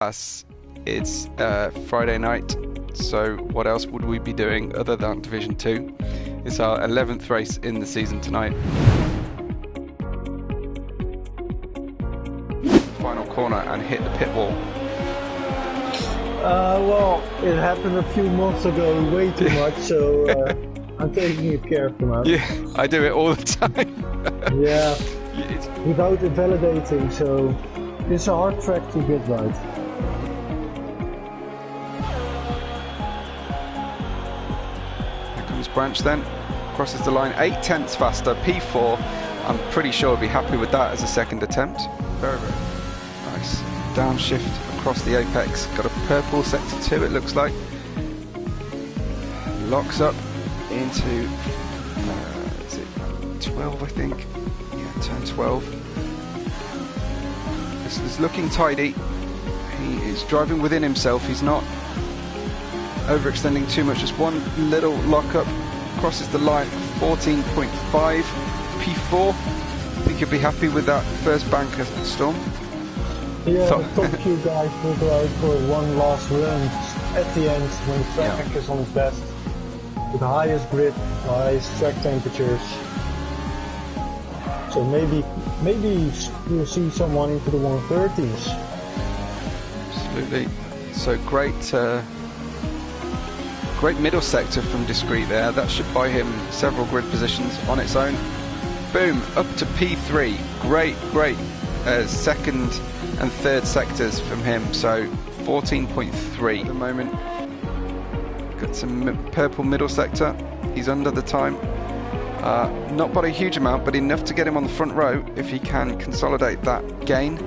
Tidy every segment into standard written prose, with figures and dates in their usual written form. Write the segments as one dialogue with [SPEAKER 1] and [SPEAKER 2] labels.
[SPEAKER 1] Us, it's Friday night, so what else would we be doing other than Division 2? It's our 11th race in the season tonight. Final corner and hit the pit wall.
[SPEAKER 2] Well, it happened a few months ago, way too much, so I'm taking it careful now.
[SPEAKER 1] Yeah, I do it all the time.
[SPEAKER 2] Yeah, without it validating, so it's a hard track to get right.
[SPEAKER 1] Branch then crosses the line 8/10 faster, P4. I'm pretty sure I'd be happy with that as a second attempt. Very nice downshift across the apex. Got a purple sector 2, it looks like. Locks up into is it 12, I think? Yeah, turn 12. This is looking tidy. He is driving within himself. He's not overextending too much, just one little lockup, crosses the line 14.5 P4. I think you'll be happy with that first banker, Storm.
[SPEAKER 2] Yeah, the top few guys will go out for one last run at the end when the track is on its best, with the highest grip, highest track temperatures. So maybe you'll see someone into the 130s.
[SPEAKER 1] Absolutely. So great middle sector from Discreet there. That should buy him several grid positions on its own. Boom, up to P3. Great second and third sectors from him. So 14.3 at the moment. Got some purple middle sector. He's under the time. Not by a huge amount, but enough to get him on the front row if he can consolidate that gain.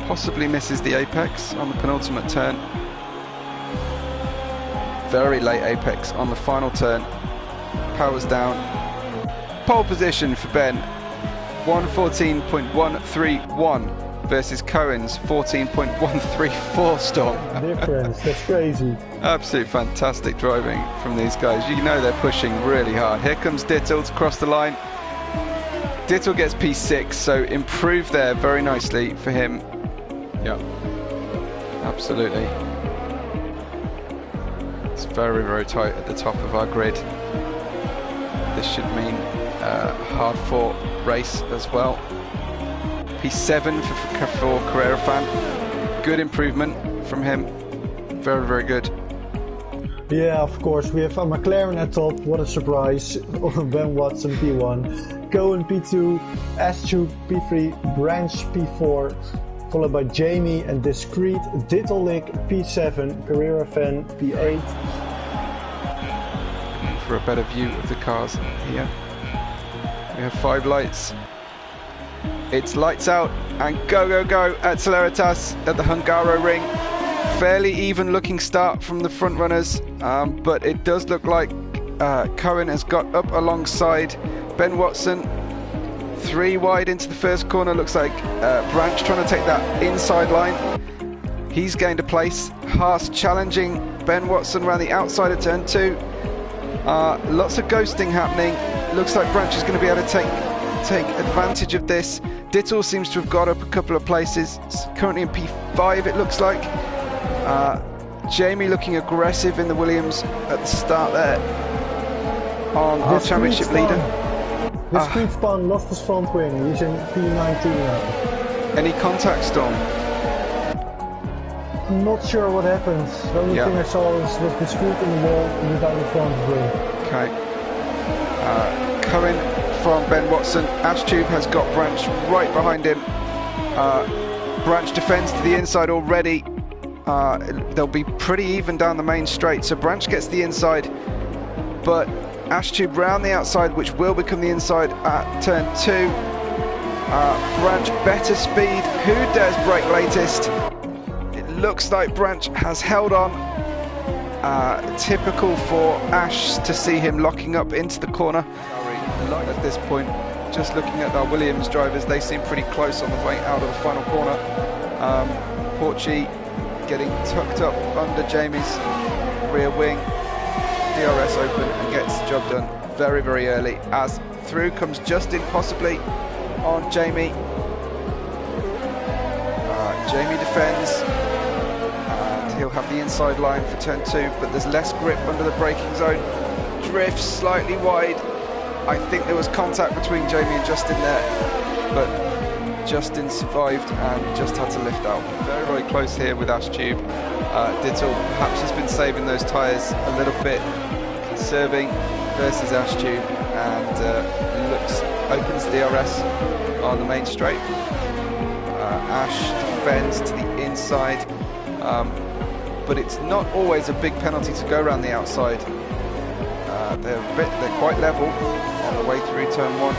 [SPEAKER 1] Possibly misses the apex on the penultimate turn. Very late apex on the final turn. Powers down. Pole position for Ben. 1:14.131 versus Cohen's 14.134 Storm.
[SPEAKER 2] Difference, that's crazy.
[SPEAKER 1] Absolute fantastic driving from these guys. You know they're pushing really hard. Here comes Dittel to cross the line. Dittel gets P6, so improved there very nicely for him. Yeah, absolutely. It's very tight at the top of our grid. This should mean a hard-fought race as well. P7 for Carrera fan. Good improvement from him. Very good.
[SPEAKER 2] Yeah, of course. We have a McLaren at top. What a surprise. Ben Watson P1. Cohen P2. Astube P3. Branch P4. Followed by Jamie and Discreet, Dittellick P7, Carrera Fan P8.
[SPEAKER 1] For a better view of the cars here, we have 5 lights. It's lights out and go at Celeritas at the Hungary ring. Fairly even looking start from the front runners, but it does look like Cohen has got up alongside Ben Watson. 3 wide into the first corner, looks like Branch trying to take that inside line. He's gained a place. Haas challenging Ben Watson around the outside of turn 2. Lots of ghosting happening. Looks like Branch is going to be able to take advantage of this. Dittel seems to have got up a couple of places. It's currently in P5 it looks like. Jamie looking aggressive in the Williams at the start there on our championship leader.
[SPEAKER 2] Discreet Spun lost his front wing, he's in P19 now.
[SPEAKER 1] Any contact, Storm?
[SPEAKER 2] I'm not sure what happened. The only thing I saw was Discreet in the wall without the front wing. Okay.
[SPEAKER 1] Cohen from Ben Watson. Astube has got Branch right behind him. Branch defends to the inside already. They'll be pretty even down the main straight, so Branch gets the inside, but Astube round the outside, which will become the inside at turn 2. Branch better speed. Who dares brake latest? It looks like Branch has held on. Typical for Ash to see him locking up into the corner. At this point, just looking at our Williams drivers, they seem pretty close on the way out of the final corner. Porchy getting tucked up under Jamie's rear wing. DRS open and gets the job done very early, as through comes Justin possibly on Jamie. Jamie defends, and he'll have the inside line for turn 2, but there's less grip under the braking zone. Drifts slightly wide. I think there was contact between Jamie and Justin there, but Justin survived and just had to lift out. Very, very close here with Ash Tube. Dittel perhaps has been saving those tyres a little bit, conserving versus Ash Tube, and opens DRS on the main straight. Ash defends to the inside, but it's not always a big penalty to go around the outside. They're quite level on the way through turn 1.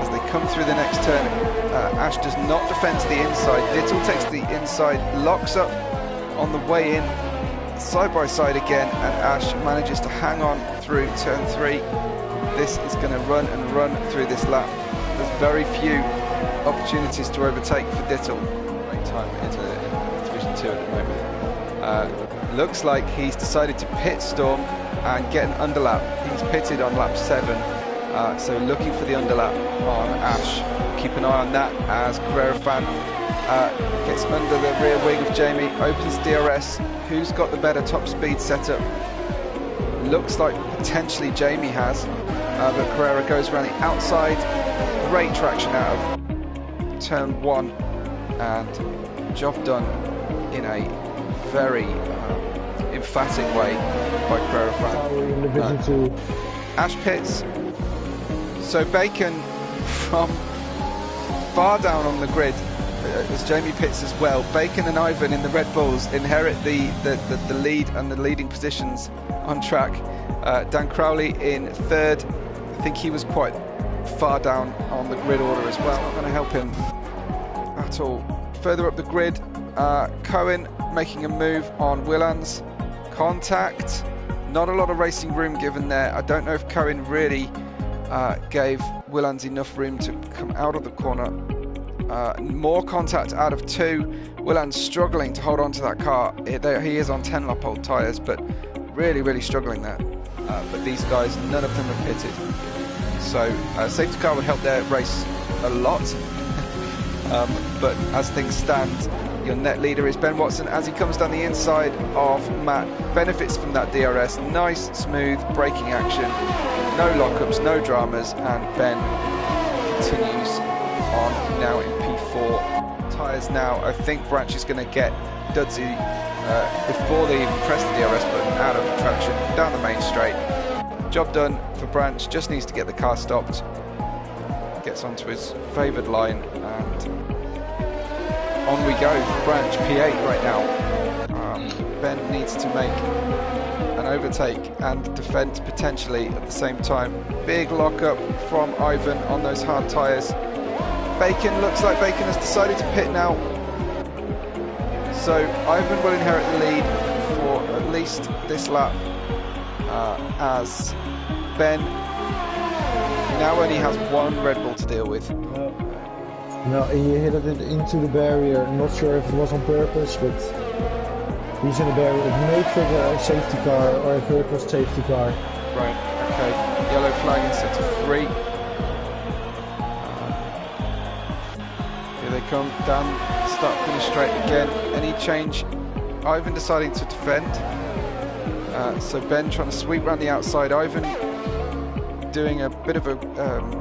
[SPEAKER 1] As they come through the next turn, Ash does not defend to the inside. Dittel takes the inside, locks up on the way in, side by side again, and Ash manages to hang on through turn 3. This is going to run and run through this lap. There's very few opportunities to overtake for Dittel. Great time into Division 2 at the moment. Looks like he's decided to pit Storm and get an underlap. He's pitted on lap 7, so looking for the underlap on Ash. Keep an eye on that as Carrera Fan gets under the rear wing of Jamie, opens DRS. Who's got the better top speed setup? Looks like potentially Jamie has, but Carrera goes around the outside. Great traction out of turn 1, and job done in a very emphatic way by Carrera Fan. Ash pits. So Bacon from far down on the grid, as Jamie pits as well. Bacon and Ivan in the Red Bulls inherit the lead and the leading positions on track. Dan Crowley in 3rd. I think he was quite far down on the grid order as well. Not going to help him at all. Further up the grid, Cohen making a move on Willans. Contact. Not a lot of racing room given there. I don't know if Cohen really gave Willans enough room to come out of the corner. More contact out of 2. Willans struggling to hold on to that car. He is on 10 lap old tyres, but really struggling there. But these guys, none of them have pitted. So safety car would help their race a lot. But as things stand, your net leader is Ben Watson as he comes down the inside of Matt. Benefits from that DRS. Nice, smooth braking action. No lockups, no dramas, and Ben continues on now in P4. Tyres now, I think Branch is going to get Dudsy before they even press the DRS button out of traction down the main straight. Job done for Branch, just needs to get the car stopped. Gets onto his favoured line, and on we go. Branch P8 right now. Ben needs to make an overtake and defend potentially at the same time. Big lockup from Ivan on those hard tyres. Bacon, looks like Bacon has decided to pit now. So Ivan will inherit the lead for at least this lap, as Ben now only has 1 Red Bull to deal with.
[SPEAKER 2] No, he hit it into the barrier. I'm not sure if it was on purpose, but he's in the barrier. It may trigger a safety car or a vertical safety car.
[SPEAKER 1] Right, okay. Yellow flag in sector 3. Here they come, down, start, finish straight again. Any change? Ivan deciding to defend. So Ben trying to sweep around the outside. Ivan doing a bit of a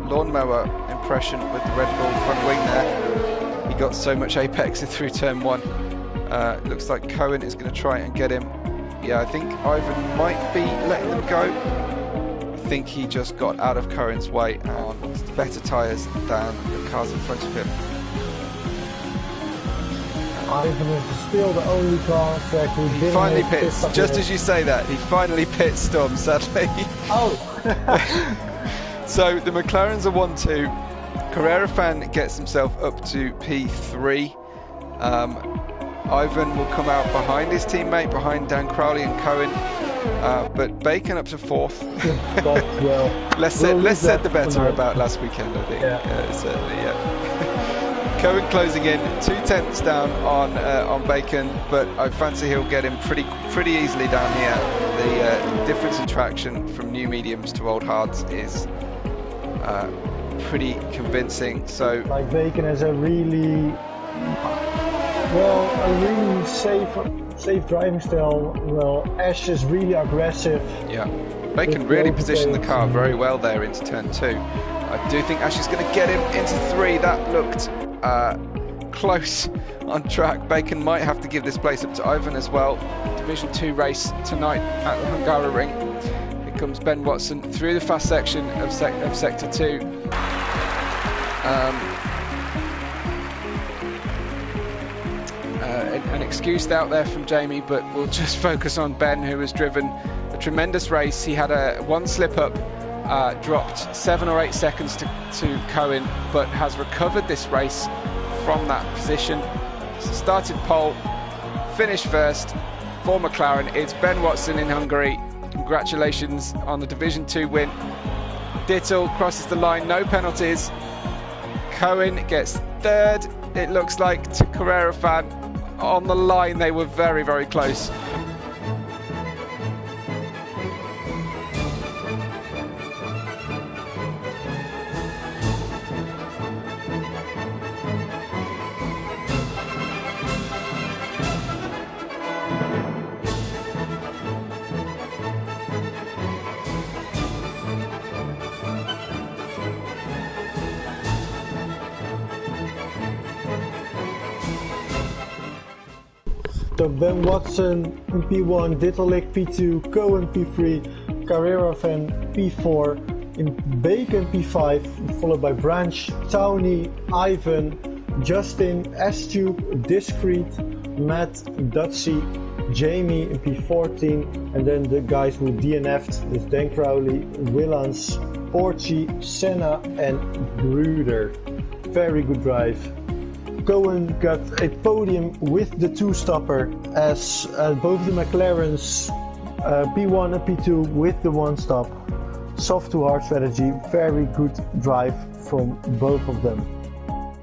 [SPEAKER 1] lawnmower impression with the Red Bull front wing there. He got so much apex through turn 1. Looks like Cohen is going to try and get him. Yeah, I think Ivan might be letting them go. I think he just got out of Cohen's way on better tyres than the cars in front of him.
[SPEAKER 2] Ivan is still the only car on track who didn't
[SPEAKER 1] finally pits. Just as you say that, he finally pits Storm, sadly.
[SPEAKER 2] Oh!
[SPEAKER 1] So the McLarens are 1-2. Carrera Fan gets himself up to P3. Ivan will come out behind his teammate, behind Dan Crowley and Cohen. But Bacon up to 4th.
[SPEAKER 2] Well,
[SPEAKER 1] less said the better about last weekend, I think. Yeah. Certainly, yeah. Cohen closing in, 2 tenths down on Bacon, but I fancy he'll get him pretty easily down here. The difference in traction from new mediums to old hards is pretty convincing. So
[SPEAKER 2] like Bacon has a really Well, a really safe driving style. Well, Ash is really aggressive.
[SPEAKER 1] Yeah, Bacon really positioned the car very well there into turn 2. I do think Ash is going to get him into 3. That looked close on track. Bacon might have to give this place up to Ivan as well. Division 2 race tonight at the Hungaroring. Here comes Ben Watson through the fast section of Sector 2. An excuse out there from Jamie, but we'll just focus on Ben, who has driven a tremendous race. He had one slip up, dropped 7 or 8 seconds to Cohen, but has recovered this race from that position. So started pole, finished first for McLaren. It's Ben Watson in Hungary. Congratulations on the Division 2 win. Dittel crosses the line, no penalties. Cohen gets 3rd, it looks like, to Carrera Fan. On the line, they were very, very close.
[SPEAKER 2] So Ben Watson in P1, Dittelik P2, Cohen P3, Carrera Fan P4, in Bacon P5, followed by Branch, Townie, Ivan, Justin, S-Tube, Discreet, Matt, Dutsy, Jamie in P14, and then the guys who DNF'd is Dan Crowley, Willans, Porchi, Senna and Bruder. Very good drive. Cohen got a podium with the 2-stopper as both the McLarens P1 and P2 with the 1-stop. Soft to hard strategy, very good drive from both of them.